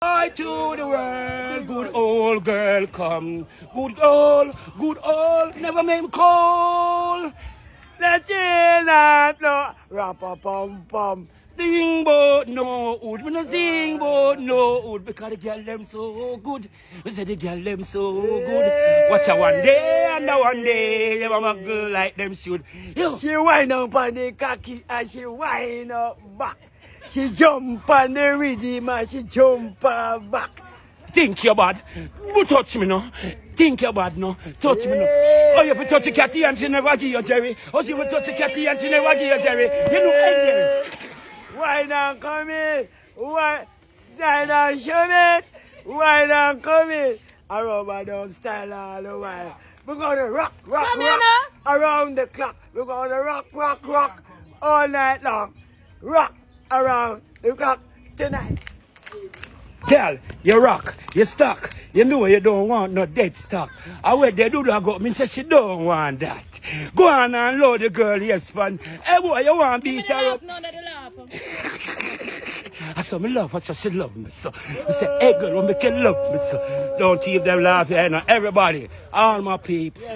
joy to the world. Good old girl come. Good old, never make me cold. Let you not know. Rap-a-pum-pum. Sing but no wood, me no sing but no wood because the girl them so good. We say the girl them so good. Watch her one day and one day, you mama girl like them should. Yo. She wind up on the cocky and she wind up back. She jump on the rhythm and she jump back. Think you're bad, but touch me no. Think you're bad no, touch me no. Oh, you touch a catty and she never give you Jerry. Oh, she will touch a catty and she never give you Jerry. You know, hey, Jerry. Why not come in? Why stand and show me? Why not come in? I rubber dub style all the while. We're gonna rock around the clock. We're gonna rock all night long. Rock around the clock tonight. Girl, you rock, you stuck. You know you don't want no dead stock. I wait they do that go, me say she don't want that. Go on and load the girl, yes, man. Hey boy, you want to beat her up? No, they laugh. I saw me love her, so she love me so. I say, hey girl, what make you love me so? Don't keep them laughing, you know. Everybody, all my peeps.